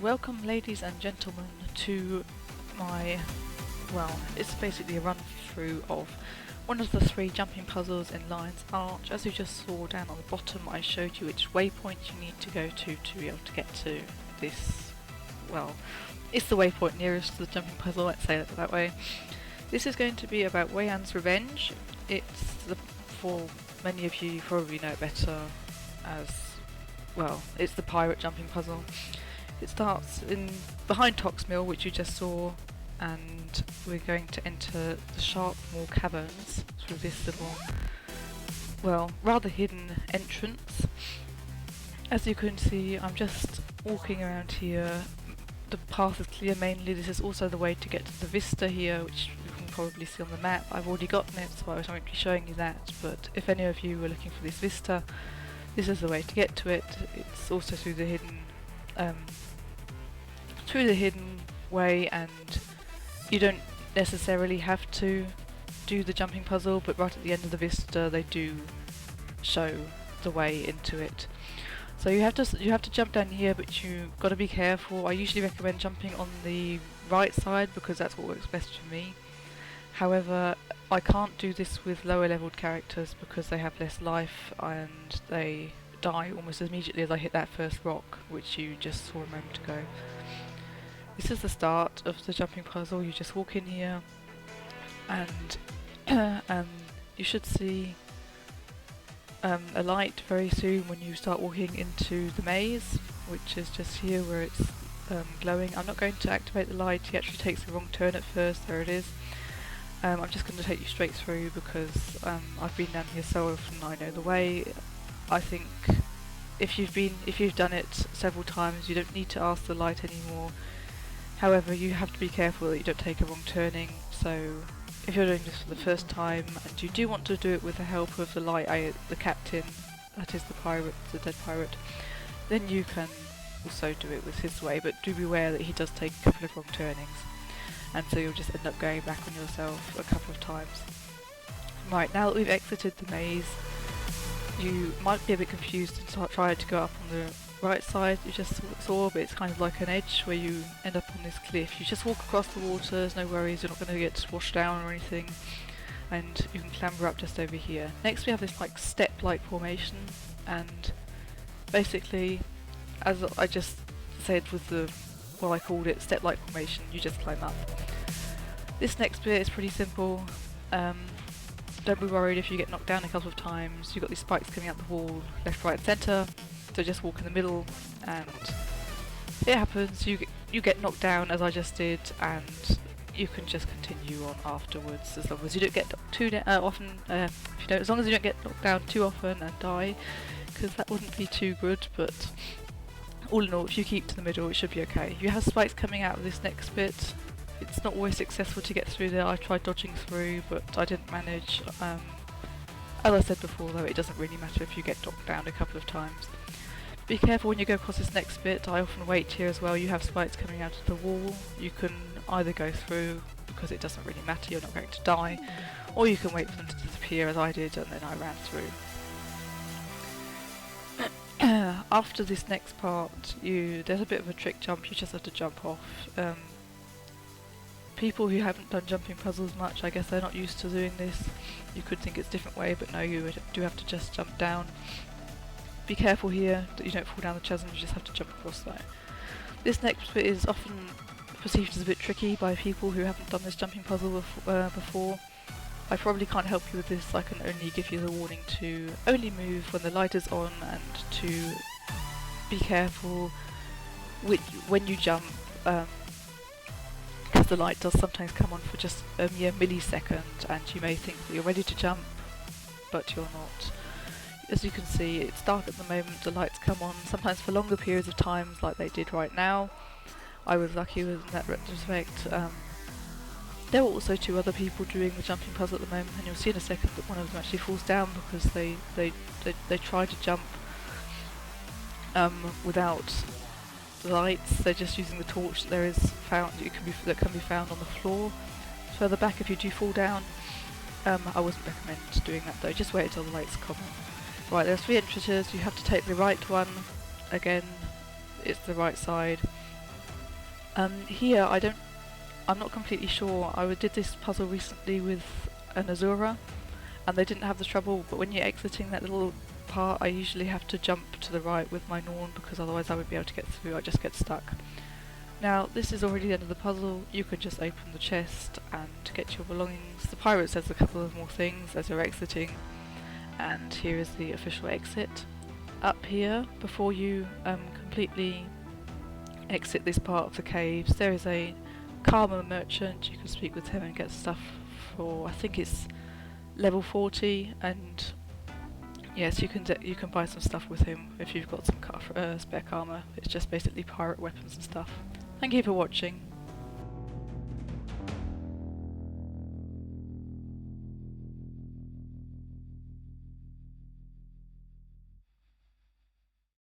Welcome ladies and gentlemen to my, well, it's basically a run through of one of the 3 jumping puzzles in Lion's Arch. As you just saw down on the bottom, I showed you which waypoint you need to go to be able to get to this, well, it's the waypoint nearest to the jumping puzzle, let's say it that way. This is going to be about Weyandt's Revenge. For many of you probably know it better as, well, it's the pirate jumping puzzle. It starts in behind Tox Mill, which you just saw, and we're going to enter the Sharpmoor Caverns through this little, well, rather hidden entrance. As you can see, I'm just walking around here. The path is clear mainly. This is also the way to get to the Vista here, which you can probably see on the map. I've already gotten it, so I won't be showing you that, but if any of you were looking for this Vista, this is the way to get to it. It's also through the hidden way, and you don't necessarily have to do the jumping puzzle, but right at the end of the Vista they do show the way into it. So you have to jump down here, but you've got to be careful. I usually recommend jumping on the right side because that's what works best for me. However, I can't do this with lower leveled characters because they have less life and they die almost immediately as I hit that first rock, which you just saw a moment ago. This is the start of the jumping puzzle. You just walk in here and you should see a light very soon when you start walking into the maze, which is just here where it's glowing. I'm not going to activate the light. He actually takes the wrong turn at first. There it is. I'm just going to take you straight through because I've been down here so often I know the way. I think if you've done it several times, you don't need to ask the light anymore. However, you have to be careful that you don't take a wrong turning, so if you're doing this for the first time and you do want to do it with the help of the the captain, that is the dead pirate, then you can also do it with his way, but do beware that he does take a couple of wrong turnings, and so you'll just end up going back on yourself a couple of times. Right, now that we've exited the maze, you might be a bit confused and try to go up on the right side. You just saw, but it's kind of like an edge where you end up on this cliff. You just walk across the water, there's no worries, you're not going to get washed down or anything, and you can clamber up just over here. Next we have this like step-like formation, and basically, as I just said with what I called it, step-like formation, you just climb up. This next bit is pretty simple. Don't be worried if you get knocked down a couple of times. You've got these spikes coming out the wall, left, right, and centre. So just walk in the middle, and it happens. You get knocked down as I just did, and you can just continue on afterwards as long as you don't get too often. As long as you don't get knocked down too often and die, because that wouldn't be too good. But all in all, if you keep to the middle, it should be okay. You have spikes coming out of this next bit. It's not always successful to get through there. I tried dodging through, but I didn't manage. As I said before, though, it doesn't really matter if you get knocked down a couple of times. Be careful when you go across this next bit. I often wait here as well. You have spikes coming out of the wall. You can either go through because it doesn't really matter, you're not going to die, or you can wait for them to disappear as I did, and then I ran through. After this next part, there's a bit of a trick jump. You just have to jump off. People who haven't done jumping puzzles much, I guess they're not used to doing this. You could think it's a different way, but no, you do have to just jump down. Be careful here that you don't fall down the chasm, you just have to jump across that. This next bit is often perceived as a bit tricky by people who haven't done this jumping puzzle before. I probably can't help you with this. I can only give you the warning to only move when the light is on, and to be careful when you jump, because the light does sometimes come on for just a mere millisecond, and you may think that you're ready to jump, but you're not. As you can see, it's dark at the moment, the lights come on, sometimes for longer periods of time, like they did right now. I was lucky in that retrospect. There were also 2 other people doing the jumping puzzle at the moment, and you'll see in a second that one of them actually falls down because they tried to jump without the lights. They're just using the torch that can be found on the floor. Further back, if you do fall down, I wouldn't recommend doing that though. Just wait until the lights come on. Right, there's 3 entrances. You have to take the right one. Again, it's the right side. Here I'm not completely sure. Did this puzzle recently with an Azura, and they didn't have the trouble, but when you're exiting that little part I usually have to jump to the right with my Norn because otherwise I won't be able to get through, I just get stuck. Now this is already the end of the puzzle, you can just open the chest and get your belongings. The pirate says a couple of more things as you're exiting, and here is the official exit. Up here, before you completely exit this part of the caves, there is a Karma merchant. You can speak with him and get stuff for, I think it's level 40, and yes, you can buy some stuff with him if you've got some spare karma. It's just basically pirate weapons and stuff. Thank you for watching.